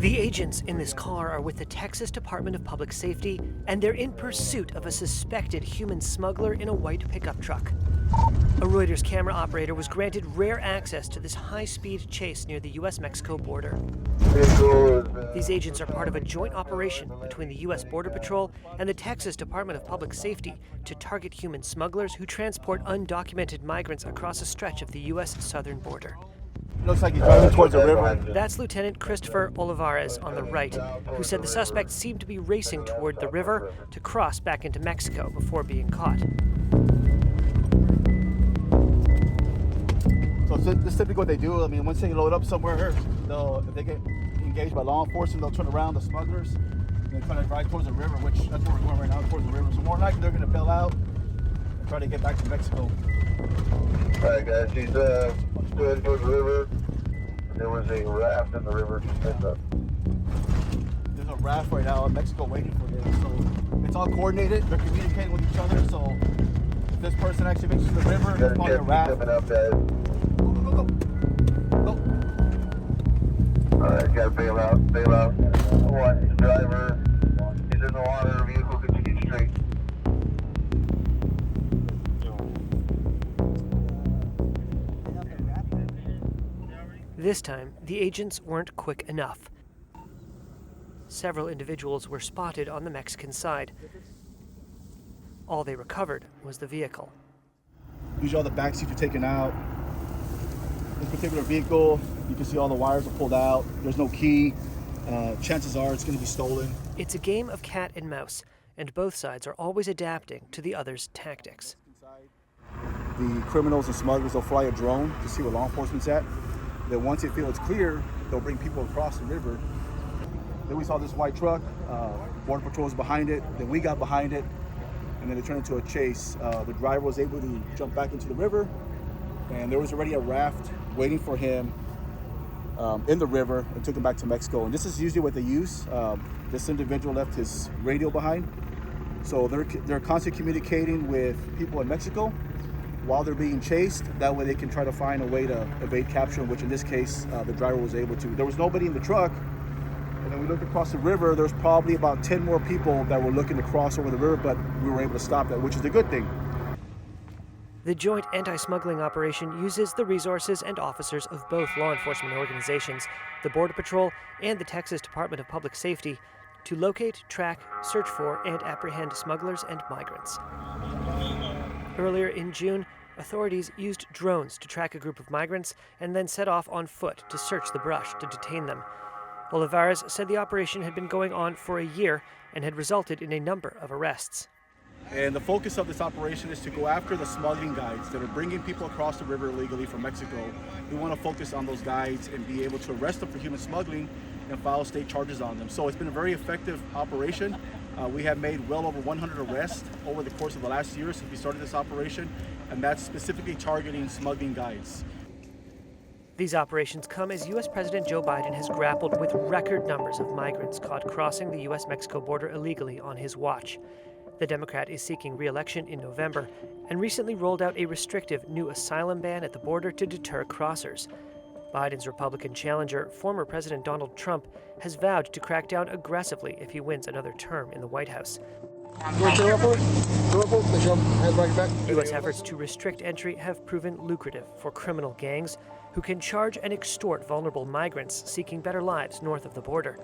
The agents in this car are with the Texas Department of Public Safety, and they're in pursuit of a suspected human smuggler in a white pickup truck. A Reuters camera operator was granted rare access to this high-speed chase near the U.S.-Mexico border. These agents are part of a joint operation between the U.S. Border Patrol and the Texas Department of Public Safety to target human smugglers who transport undocumented migrants across a stretch of the U.S. southern border. Looks like he's driving towards the river. That's Lieutenant Christopher Olivares on the right, who said the suspect seemed to be racing toward the river to cross back into Mexico before being caught. So this is typically what they do. I mean, once they load up somewhere, if they get engaged by law enforcement, they'll turn around the smugglers and then try to drive towards the river, which that's where we're going right now, towards the river. So more likely they're going to bail out and try to get back to Mexico. All right, guys, he's heading towards the river. There was a raft in the river just messed up. There's a raft right now in Mexico waiting for them. So it's all coordinated. They're communicating with each other. So if this person actually makes it to the river, there's probably a raft. Coming up, guys. Go. All right, gotta bail out, bail out. Watch the driver. He's in the water. Vehicle continues straight. This time, the agents weren't quick enough. Several individuals were spotted on the Mexican side. All they recovered was the vehicle. Usually all the back seats are taken out. This particular vehicle, you can see all the wires are pulled out. There's no key. Chances are it's going to be stolen. It's a game of cat and mouse, and both sides are always adapting to the other's tactics. The criminals and smugglers will fly a drone to see where law enforcement's at. Then once they feel it's clear, they'll bring people across the river. Then we saw this white truck. Border Patrol was behind it. Then we got behind it, and then it turned into a chase. The driver was able to jump back into the river, and there was already a raft waiting for him in the river and took him back to Mexico. And this is usually what they use. This individual left his radio behind, so they're constantly communicating with people in Mexico while they're being chased. That way they can try to find a way to evade capture, which in this case, the driver was able to. There was nobody in the truck. And then we looked across the river, there's probably about 10 more people that were looking to cross over the river, but we were able to stop that, which is a good thing. The joint anti-smuggling operation uses the resources and officers of both law enforcement organizations, the Border Patrol and the Texas Department of Public Safety, to locate, track, search for, and apprehend smugglers and migrants. Earlier in June, authorities used drones to track a group of migrants and then set off on foot to search the brush to detain them. Olivares said the operation had been going on for a year and had resulted in a number of arrests. And the focus of this operation is to go after the smuggling guides that are bringing people across the river illegally from Mexico. We want to focus on those guides and be able to arrest them for human smuggling and file state charges on them. So it's been a very effective operation. We have made well over 100 arrests over the course of the last year since we started this operation, and that's specifically targeting smuggling guides. These operations come as U.S. President Joe Biden has grappled with record numbers of migrants caught crossing the U.S.-Mexico border illegally on his watch. The Democrat is seeking re-election in November and recently rolled out a restrictive new asylum ban at the border to deter crossers. Biden's Republican challenger, former President Donald Trump, has vowed to crack down aggressively if he wins another term in the White House. U.S. efforts to restrict entry have proven lucrative for criminal gangs who can charge and extort vulnerable migrants seeking better lives north of the border.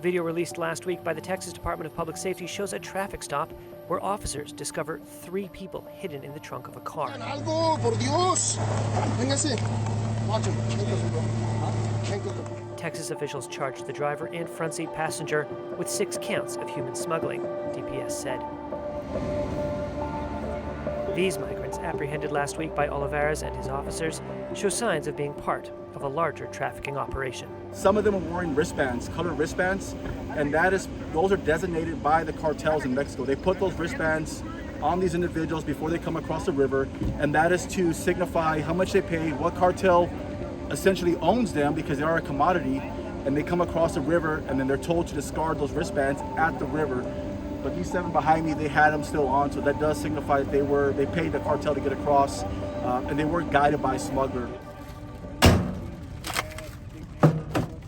Video released last week by the Texas Department of Public Safety shows a traffic stop where officers discover 3 people hidden in the trunk of a car. Texas officials charged the driver and front seat passenger with 6 counts of human smuggling, DPS said. These migrants, apprehended last week by Olivares and his officers, show signs of being part of a larger trafficking operation. Some of them are wearing wristbands, colored wristbands, and those are designated by the cartels in Mexico. They put those wristbands on these individuals before they come across the river, and that is to signify how much they paid, what cartel essentially owns them because they are a commodity, and they come across the river and then they're told to discard those wristbands at the river. But these 7 behind me, they had them still on, so that does signify that they paid the cartel to get across, and they were guided by a smuggler.